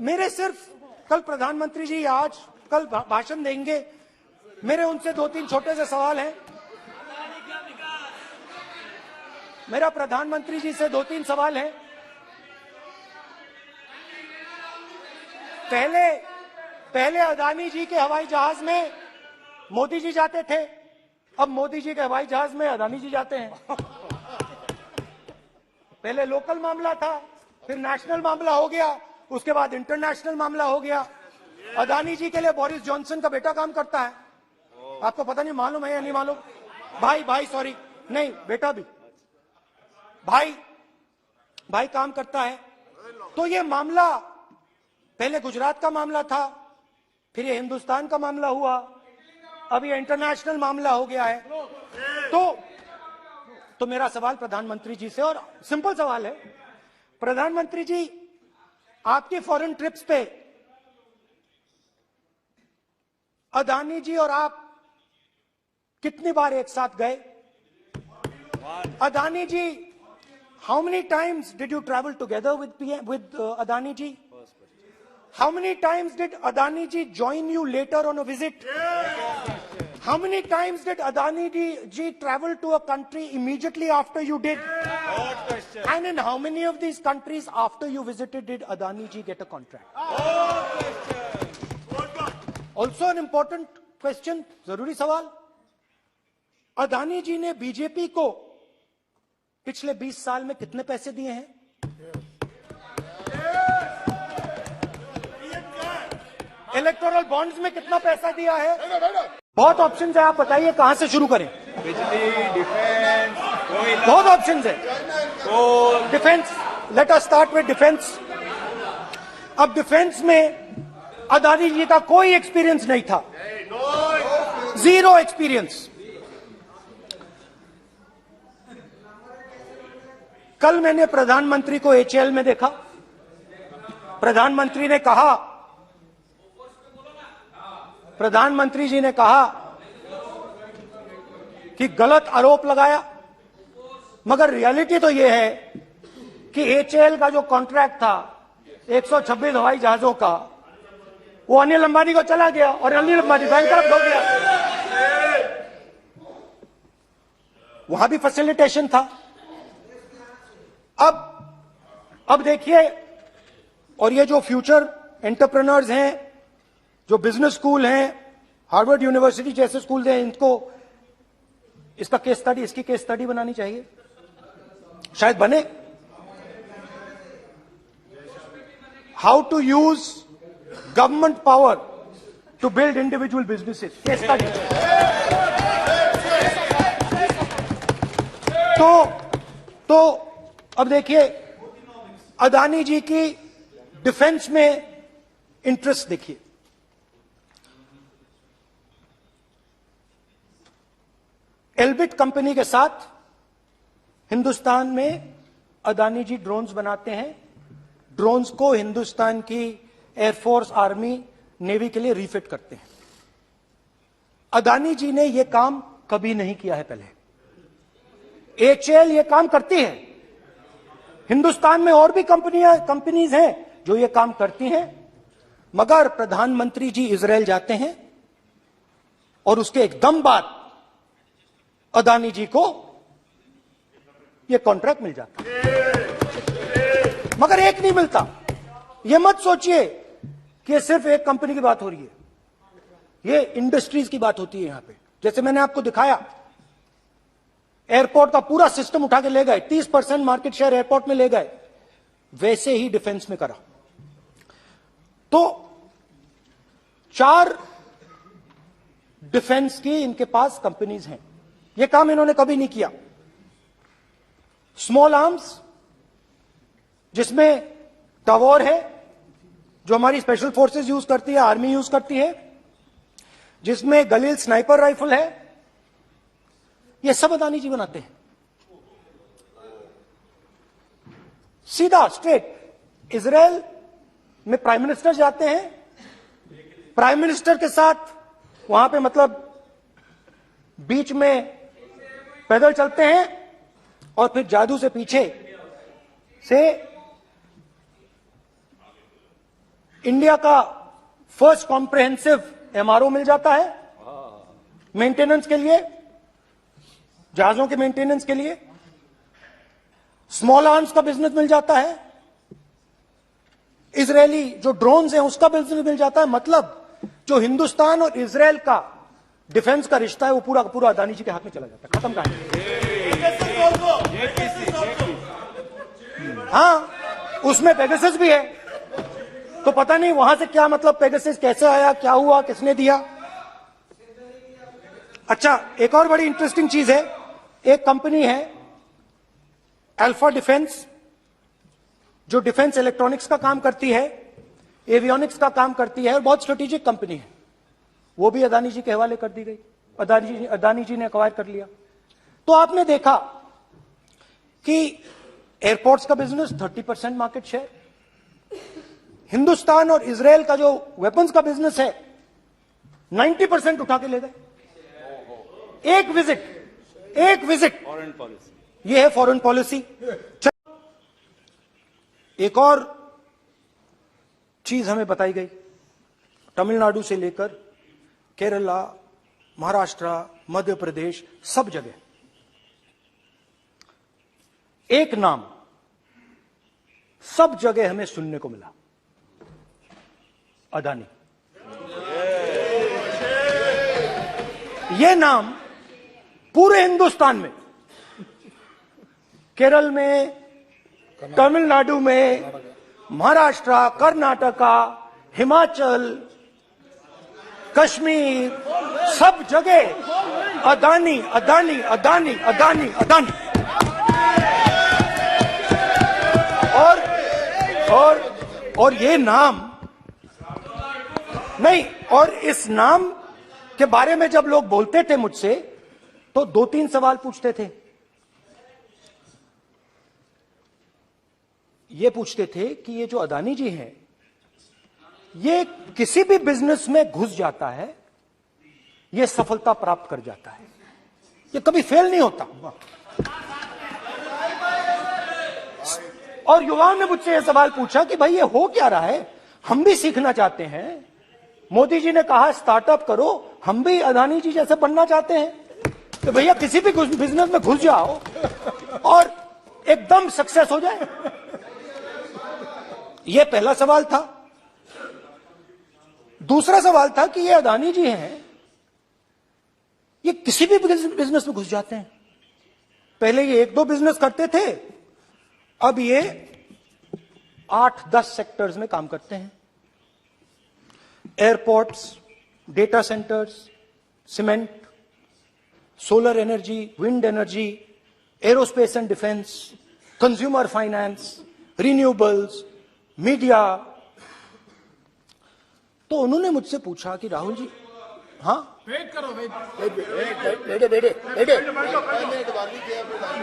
मेरे सिर्फ कल प्रधानमंत्री जी आज कल भाषण देंगे, मेरे उनसे 2-3 छोटे से सवाल हैं। मेरा प्रधानमंत्री जी से 2-3 सवाल हैं। पहले अदानी जी के हवाई जहाज में मोदी जी जाते थे, अब मोदी जी के हवाई जहाज में अदानी जी जाते हैं। पहले लोकल मामला था, फिर नेशनल मामला हो गया, उसके बाद इंटरनेशनल मामला हो गया। अदानी जी के लिए बोरिस जॉनसन का बेटा काम करता है, आपको पता नहीं मालूम है या नहीं मालूम? भाई सॉरी, नहीं बेटा भी, भाई काम करता है। तो ये मामला पहले गुजरात का मामला था, फिर ये हिंदुस्तान का मामला हुआ, अब ये इंटरनेशनल मामला हो गया है। तो मेरा सवाल प्रधानमंत्री जी से, और सिंपल सवाल है, प्रधानमंत्री जी आपकी फॉरेन ट्रिप्स पे अदानी जी और आप कितनी बार एक साथ गए? Adani ji, how many times did you travel together with Adani ji? How many times did Adani ji join you later on a visit? How many times did Adani ji travel to a country immediately after you did? And in how many of these countries after you visited did Adani ji get a contract? Also an important question, जरूरी सवाल, अदानी जी ने BJP को पिछले 20 साल में कितने पैसे दिए हैं? इलेक्टोरल बॉन्ड्स में कितना पैसा दिया है? बहुत ऑप्शन है, आप बताइए कहां से शुरू करें? बिजली, डिफेंस, बहुत ऑप्शन है। Defence, let us start with defence. अब डिफेंस में अदानी जी का कोई एक्सपीरियंस नहीं था, जीरो एक्सपीरियंस। कल मैंने प्रधानमंत्री को एचएएल में देखा, प्रधानमंत्री जी ने कहा कि गलत आरोप लगाया, मगर रियलिटी तो यह है कि एचएएल का जो कॉन्ट्रैक्ट था 126 हवाई जहाजों का, वो अनिल अंबानी को चला गया और अनिल अंबानी बैंकरप्ट हो गया। वहां भी फैसिलिटेशन था। अब देखिए, और ये जो फ्यूचर एंटरप्रेन्योर्स हैं, जो बिजनेस स्कूल हैं, हार्वर्ड यूनिवर्सिटी जैसे स्कूल हैं, इनको इसका केस स्टडी, इसकी केस स्टडी बनानी चाहिए, शायद बने। How to use government power to build individual businesses, case study. तो अब देखिए, अदानी जी की डिफेंस में इंटरेस्ट देखिए। एल्बिट कंपनी के साथ हिंदुस्तान में अदानी जी ड्रोन्स बनाते हैं, ड्रोन्स को हिंदुस्तान की एयरफोर्स, आर्मी, नेवी के लिए रिफिट करते हैं। अदानी जी ने यह काम कभी नहीं किया है पहले। एचएएल यह काम करती है, हिंदुस्तान में और भी कंपनीज हैं जो यह काम करती हैं, मगर प्रधानमंत्री जी इजरायल जाते हैं और उसके एकदम बाद अदानी जी को यह कॉन्ट्रैक्ट मिल जाता है, मगर एक नहीं मिलता। यह मत सोचिए कि सिर्फ एक कंपनी की बात हो रही है, यह इंडस्ट्रीज की बात होती है यहां पे। जैसे मैंने आपको दिखाया, एयरपोर्ट का पूरा सिस्टम उठा के ले गए, 30% मार्केट शेयर एयरपोर्ट में ले गए, वैसे ही डिफेंस में करा। तो 4 डिफेंस की इनके पास कंपनीज हैं, यह काम इन्होंने कभी नहीं किया। स्मॉल आर्म्स, जिसमें टवॉर है जो हमारी स्पेशल फोर्सेस यूज करती है, आर्मी यूज करती है, जिसमें गलील स्नाइपर राइफल है, ये सब अदानी जी बनाते हैं। सीधा स्ट्रेट इजरायल में प्राइम मिनिस्टर जाते हैं, प्राइम मिनिस्टर के साथ वहां पे मतलब बीच में पैदल चलते हैं और फिर जादू से पीछे से इंडिया का फर्स्ट कॉम्प्रिहेंसिव एमआरओ मिल जाता है मेंटेनेंस के लिए, जहाजों के मेंटेनेंस के लिए। स्मॉल आर्म्स का बिजनेस मिल जाता है, इजरायली जो ड्रोन्स हैं उसका बिजनेस मिल जाता है। मतलब जो हिंदुस्तान और इजरायल का डिफेंस का रिश्ता है वो पूरा पूरा अदानी जी के हाथ में चला जाता है, खत्म कहानी। हाँ, उसमें पेगासस भी है, तो पता नहीं वहां से क्या मतलब, पेगासस कैसे आया, क्या हुआ, किसने दिया। अच्छा, एक और बड़ी इंटरेस्टिंग चीज है, एक कंपनी है अल्फा डिफेंस, जो डिफेंस इलेक्ट्रॉनिक्स का काम करती है, एवियोनिक्स का काम करती है और बहुत स्ट्रेटेजिक कंपनी है, वो भी अदानी जी के हवाले कर दी गई। अदानी जी ने एक्वायर कर लिया। तो आपने देखा कि एयरपोर्ट्स का बिजनेस 30% मार्केट शेयर, हिंदुस्तान और इजरायल का जो वेपन्स का बिजनेस है 90% उठा के ले गए। एक विजिट फॉरेन पॉलिसी। ये है फॉरेन पॉलिसी। एक और चीज हमें बताई गई, तमिलनाडु से लेकर केरला, महाराष्ट्र, मध्य प्रदेश, सब जगह एक नाम सब जगह हमें सुनने को मिला, अदानी। यह नाम पूरे हिंदुस्तान में, केरल में, तमिलनाडु में, महाराष्ट्र, कर्नाटका, हिमाचल, कश्मीर, सब जगह अदानी अदानी अदानी अदानी अदानी। और ये नाम नहीं, और इस नाम के बारे में जब लोग बोलते थे मुझसे तो 2-3 सवाल पूछते थे। ये पूछते थे कि ये जो अदानी जी हैं, ये किसी भी बिजनेस में घुस जाता है, ये सफलता प्राप्त कर जाता है, ये कभी फेल नहीं होता। और युवाओं ने मुझसे यह सवाल पूछा कि भाई ये हो क्या रहा है, हम भी सीखना चाहते हैं। मोदी जी ने कहा स्टार्टअप करो, हम भी अदानी जी जैसे बनना चाहते हैं। तो भैया किसी भी बिजनेस में घुस जाओ और एकदम सक्सेस हो जाए। यह पहला सवाल था। दूसरा सवाल था कि ये अदानी जी हैं, ये किसी भी बिजनेस में घुस जाते हैं। पहले ये 1-2 बिजनेस करते थे, अब ये 8-10 सेक्टर्स में काम करते हैं। Airports, data centres, cement, solar energy, wind energy, aerospace and defence, consumer finance, renewables, media. तो उन्होंने मुझसे पूछा कि राहुल जी, हाँ वेट करो, बेटे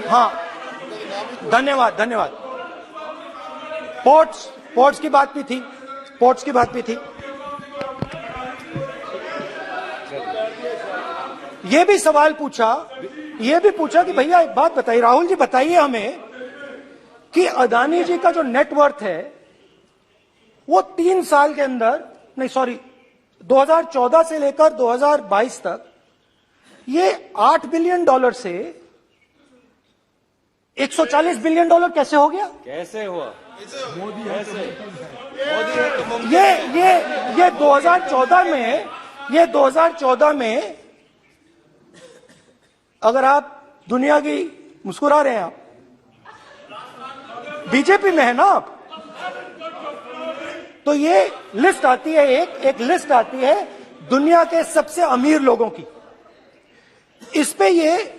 हाँ, धन्यवाद। पोर्ट्स की बात भी थी। ये भी सवाल पूछा कि भैया एक बात बताइए, राहुल जी बताइए हमें कि अदानी जी का जो नेटवर्थ है वो 3 साल के अंदर, 2014 से लेकर 2022 तक ये $8 बिलियन से $140 बिलियन कैसे हो गया? कैसे हुआ? मोदी है तो ये 2014 में अगर आप दुनिया की, मुस्कुरा रहे हैं आप, बीजेपी में है ना आप, तो ये लिस्ट आती है, एक लिस्ट आती है दुनिया के सबसे अमीर लोगों की। इस पे ये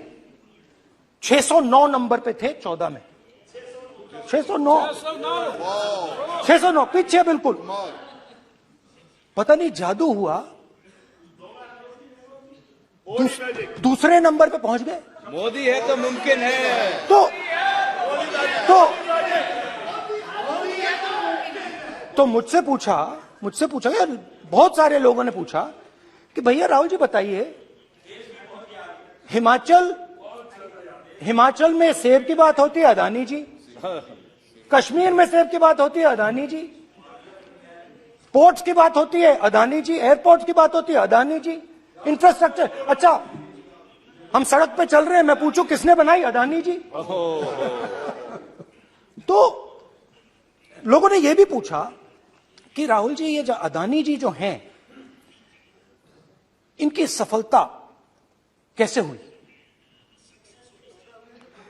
609 नंबर पे थे 14 में। 609 पीछे बिल्कुल। पता नहीं जादू हुआ, दूसरे नंबर पे पहुंच गए। मोदी है तो मुमकिन है। तो मुझसे पूछा यार, बहुत सारे लोगों ने पूछा कि भैया राहुल जी बताइए, हिमाचल में सेब की बात होती है, अदानी जी। कश्मीर में सेब की बात होती है, अदानी जी। पोर्ट्स की बात होती है, अदानी जी। एयरपोर्ट्स की बात होती है, अदानी जी। इंफ्रास्ट्रक्चर, अच्छा हम सड़क पे चल रहे हैं, मैं पूछूं किसने बनाई? अदानी जी। तो लोगों ने यह भी पूछा कि राहुल जी, ये जो अदानी जी जो हैं, इनकी सफलता कैसे हुई?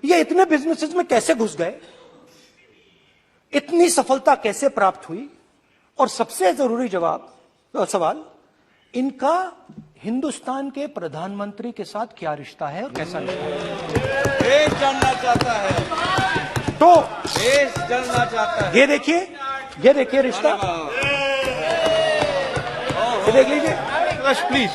ये इतने बिजनेसेस में कैसे घुस गए? इतनी सफलता कैसे प्राप्त हुई? और सबसे जरूरी सवाल, इनका हिंदुस्तान के प्रधानमंत्री के साथ क्या रिश्ता है और कैसा रिश्ता है? देश जानना चाहता है, तो देश जानना चाहता है। ये देखिए रिश्ता, ये देख लीजिए प्लीज